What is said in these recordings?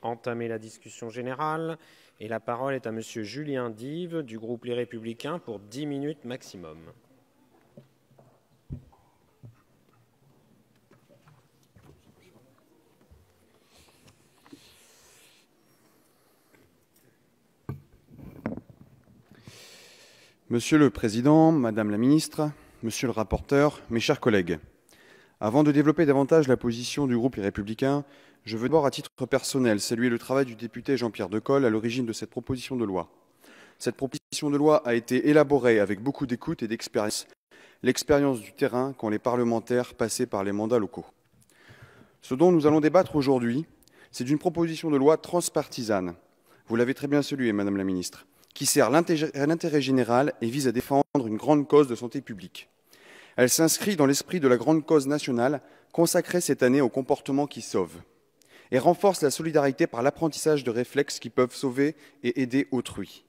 entamer la discussion générale et la parole est à Monsieur Julien Dive du groupe Les Républicains pour 10 minutes maximum. Monsieur le Président, Madame la Ministre, Monsieur le rapporteur, mes chers collègues, avant de développer davantage la position du groupe Les Républicains, je veux d'abord à titre personnel saluer le travail du député Jean-Pierre Decool à l'origine de cette proposition de loi. Cette proposition de loi a été élaborée avec beaucoup d'écoute et d'expérience, l'expérience du terrain qu'ont les parlementaires passés par les mandats locaux. Ce dont nous allons débattre aujourd'hui, c'est d'une proposition de loi transpartisane. Vous l'avez très bien salué, Madame la Ministre, qui sert l'intérêt général et vise à défendre une grande cause de santé publique. Elle s'inscrit dans l'esprit de la grande cause nationale consacrée cette année au comportement qui sauve et renforce la solidarité par l'apprentissage de réflexes qui peuvent sauver et aider autrui.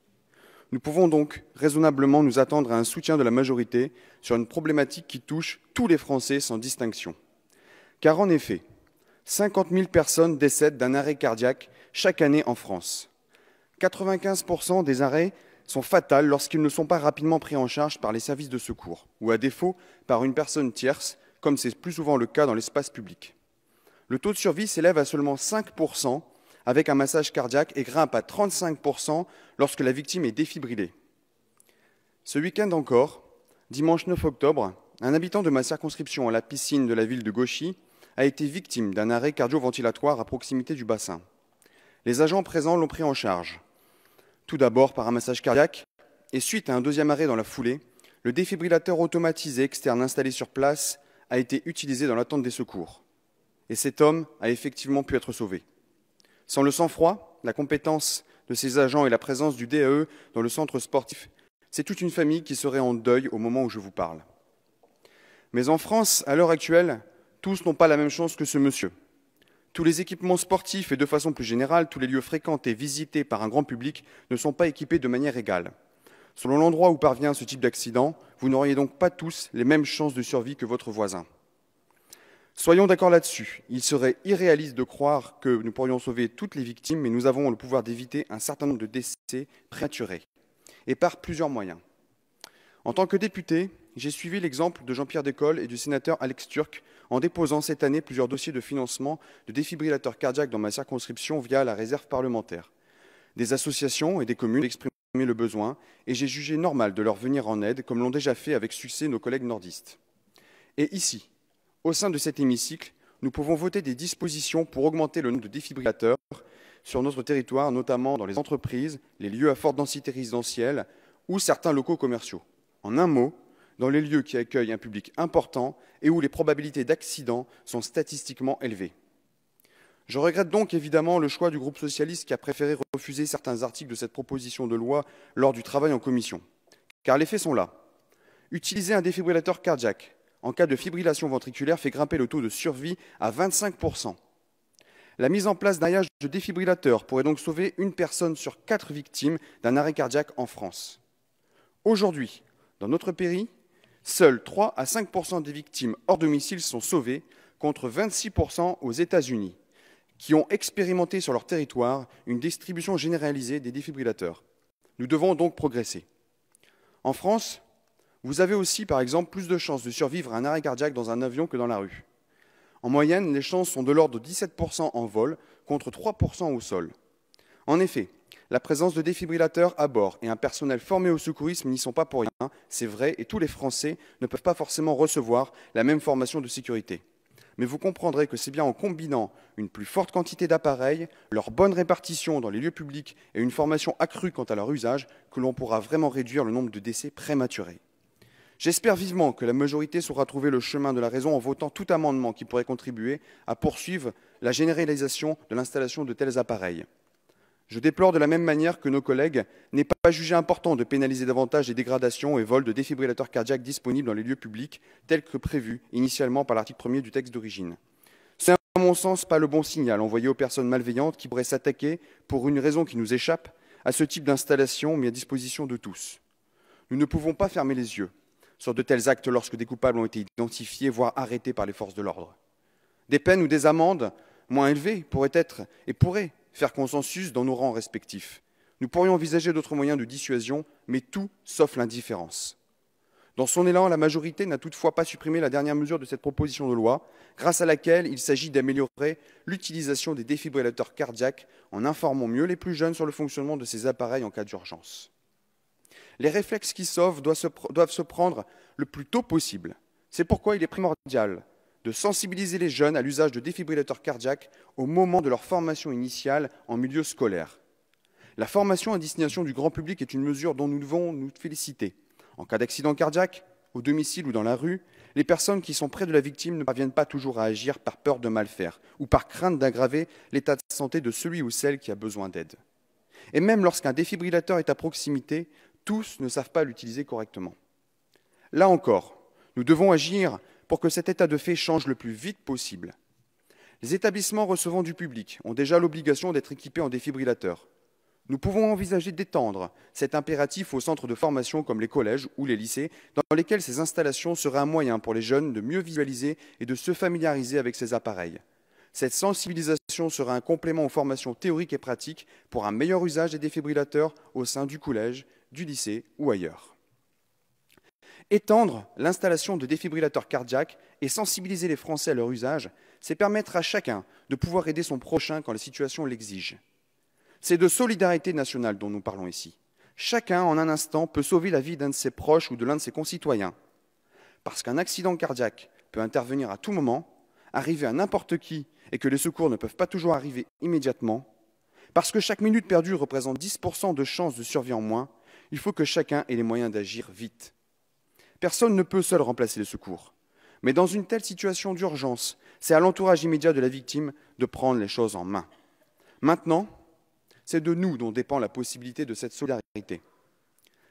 Nous pouvons donc raisonnablement nous attendre à un soutien de la majorité sur une problématique qui touche tous les Français sans distinction. Car en effet, 50 000 personnes décèdent d'un arrêt cardiaque chaque année en France. 95% des arrêts sont fatals lorsqu'ils ne sont pas rapidement pris en charge par les services de secours, ou à défaut par une personne tierce, comme c'est plus souvent le cas dans l'espace public. Le taux de survie s'élève à seulement 5% avec un massage cardiaque et grimpe à 35% lorsque la victime est défibrillée. Ce week-end encore, dimanche 9 octobre, un habitant de ma circonscription à la piscine de la ville de Gauchy a été victime d'un arrêt cardio-ventilatoire à proximité du bassin. Les agents présents l'ont pris en charge. Tout d'abord par un massage cardiaque, et suite à un deuxième arrêt dans la foulée, le défibrillateur automatisé externe installé sur place a été utilisé dans l'attente des secours. Et cet homme a effectivement pu être sauvé. Sans le sang-froid, la compétence de ces agents et la présence du DAE dans le centre sportif, c'est toute une famille qui serait en deuil au moment où je vous parle. Mais en France, à l'heure actuelle, tous n'ont pas la même chance que ce monsieur. Tous les équipements sportifs et de façon plus générale, tous les lieux fréquentés, visités par un grand public ne sont pas équipés de manière égale. Selon l'endroit où parvient ce type d'accident, vous n'auriez donc pas tous les mêmes chances de survie que votre voisin. Soyons d'accord là-dessus. Il serait irréaliste de croire que nous pourrions sauver toutes les victimes, mais nous avons le pouvoir d'éviter un certain nombre de décès prématurés, et par plusieurs moyens. En tant que député, j'ai suivi l'exemple de Jean-Pierre Decool et du sénateur Alex Türk en déposant cette année plusieurs dossiers de financement de défibrillateurs cardiaques dans ma circonscription via la réserve parlementaire. Des associations et des communes ont exprimé le besoin et j'ai jugé normal de leur venir en aide, comme l'ont déjà fait avec succès nos collègues nordistes. Et ici, au sein de cet hémicycle, nous pouvons voter des dispositions pour augmenter le nombre de défibrillateurs sur notre territoire, notamment dans les entreprises, les lieux à forte densité résidentielle ou certains locaux commerciaux. En un mot, dans les lieux qui accueillent un public important et où les probabilités d'accident sont statistiquement élevées. Je regrette donc évidemment le choix du groupe socialiste qui a préféré refuser certains articles de cette proposition de loi lors du travail en commission. Car les faits sont là. Utiliser un défibrillateur cardiaque en cas de fibrillation ventriculaire fait grimper le taux de survie à 25%. La mise en place d'un maillage de défibrillateurs pourrait donc sauver une personne sur 4 victimes d'un arrêt cardiaque en France. Aujourd'hui, dans notre pays, seuls 3 à 5% des victimes hors domicile sont sauvées, contre 26% aux États-Unis, qui ont expérimenté sur leur territoire une distribution généralisée des défibrillateurs. Nous devons donc progresser. En France, vous avez aussi, par exemple, plus de chances de survivre à un arrêt cardiaque dans un avion que dans la rue. En moyenne, les chances sont de l'ordre de 17% en vol, contre 3% au sol. En effet, la présence de défibrillateurs à bord et un personnel formé au secourisme n'y sont pas pour rien, c'est vrai, et tous les Français ne peuvent pas forcément recevoir la même formation de sécurité. Mais vous comprendrez que c'est bien en combinant une plus forte quantité d'appareils, leur bonne répartition dans les lieux publics et une formation accrue quant à leur usage que l'on pourra vraiment réduire le nombre de décès prématurés. J'espère vivement que la majorité saura trouver le chemin de la raison en votant tout amendement qui pourrait contribuer à poursuivre la généralisation de l'installation de tels appareils. Je déplore de la même manière que nos collègues n'aient pas jugé important de pénaliser davantage les dégradations et vols de défibrillateurs cardiaques disponibles dans les lieux publics, tels que prévus initialement par l'article 1er du texte d'origine. Ce n'est à mon sens pas le bon signal envoyé aux personnes malveillantes qui pourraient s'attaquer, pour une raison qui nous échappe, à ce type d'installation mis à disposition de tous. Nous ne pouvons pas fermer les yeux sur de tels actes lorsque des coupables ont été identifiés, voire arrêtés par les forces de l'ordre. Des peines ou des amendes moins élevées pourraient faire consensus dans nos rangs respectifs. Nous pourrions envisager d'autres moyens de dissuasion, mais tout sauf l'indifférence. Dans son élan, la majorité n'a toutefois pas supprimé la dernière mesure de cette proposition de loi, grâce à laquelle il s'agit d'améliorer l'utilisation des défibrillateurs cardiaques en informant mieux les plus jeunes sur le fonctionnement de ces appareils en cas d'urgence. Les réflexes qui sauvent doivent se prendre le plus tôt possible. C'est pourquoi il est primordial de sensibiliser les jeunes à l'usage de défibrillateurs cardiaques au moment de leur formation initiale en milieu scolaire. La formation à destination du grand public est une mesure dont nous devons nous féliciter. En cas d'accident cardiaque, au domicile ou dans la rue, les personnes qui sont près de la victime ne parviennent pas toujours à agir par peur de mal faire ou par crainte d'aggraver l'état de santé de celui ou celle qui a besoin d'aide. Et même lorsqu'un défibrillateur est à proximité, tous ne savent pas l'utiliser correctement. Là encore, nous devons agir pour que cet état de fait change le plus vite possible. Les établissements recevant du public ont déjà l'obligation d'être équipés en défibrillateur. Nous pouvons envisager d'étendre cet impératif aux centres de formation comme les collèges ou les lycées, dans lesquels ces installations seraient un moyen pour les jeunes de mieux visualiser et de se familiariser avec ces appareils. Cette sensibilisation sera un complément aux formations théoriques et pratiques pour un meilleur usage des défibrillateurs au sein du collège, du lycée ou ailleurs. Étendre l'installation de défibrillateurs cardiaques et sensibiliser les Français à leur usage, c'est permettre à chacun de pouvoir aider son prochain quand la situation l'exige. C'est de solidarité nationale dont nous parlons ici. Chacun, en un instant, peut sauver la vie d'un de ses proches ou de l'un de ses concitoyens. Parce qu'un accident cardiaque peut intervenir à tout moment, arriver à n'importe qui et que les secours ne peuvent pas toujours arriver immédiatement, parce que chaque minute perdue représente 10% de chances de survie en moins, il faut que chacun ait les moyens d'agir vite. Personne ne peut seul remplacer les secours. Mais dans une telle situation d'urgence, c'est à l'entourage immédiat de la victime de prendre les choses en main. Maintenant, c'est de nous dont dépend la possibilité de cette solidarité.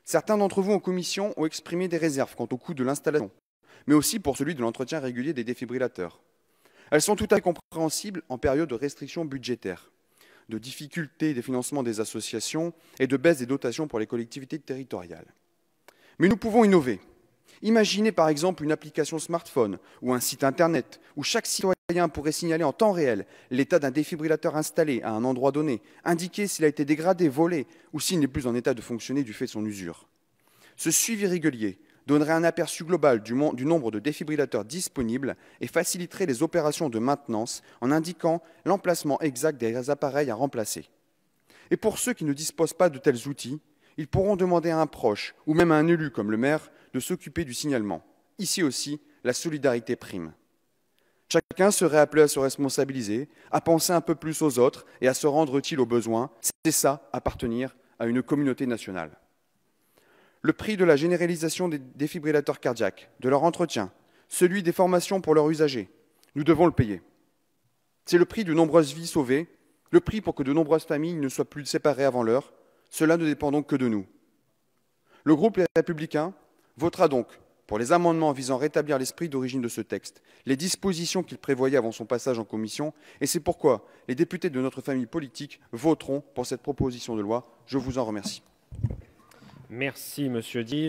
Certains d'entre vous en commission ont exprimé des réserves quant au coût de l'installation, mais aussi pour celui de l'entretien régulier des défibrillateurs. Elles sont tout à fait compréhensibles en période de restrictions budgétaires, de difficultés des financements des associations et de baisse des dotations pour les collectivités territoriales. Mais nous pouvons innover. Imaginez par exemple une application smartphone ou un site internet où chaque citoyen pourrait signaler en temps réel l'état d'un défibrillateur installé à un endroit donné, indiquer s'il a été dégradé, volé ou s'il n'est plus en état de fonctionner du fait de son usure. Ce suivi régulier donnerait un aperçu global du nombre de défibrillateurs disponibles et faciliterait les opérations de maintenance en indiquant l'emplacement exact des appareils à remplacer. Et pour ceux qui ne disposent pas de tels outils, ils pourront demander à un proche ou même à un élu comme le maire de s'occuper du signalement. Ici aussi, la solidarité prime. Chacun serait appelé à se responsabiliser, à penser un peu plus aux autres et à se rendre utile aux besoins. C'est ça, appartenir à une communauté nationale. Le prix de la généralisation des défibrillateurs cardiaques, de leur entretien, celui des formations pour leurs usagers, nous devons le payer. C'est le prix de nombreuses vies sauvées, le prix pour que de nombreuses familles ne soient plus séparées avant l'heure. Cela ne dépend donc que de nous. Le groupe Les Républicains votera donc pour les amendements visant à rétablir l'esprit d'origine de ce texte, les dispositions qu'il prévoyait avant son passage en commission, et c'est pourquoi les députés de notre famille politique voteront pour cette proposition de loi. Je vous en remercie. Merci, Monsieur Dive.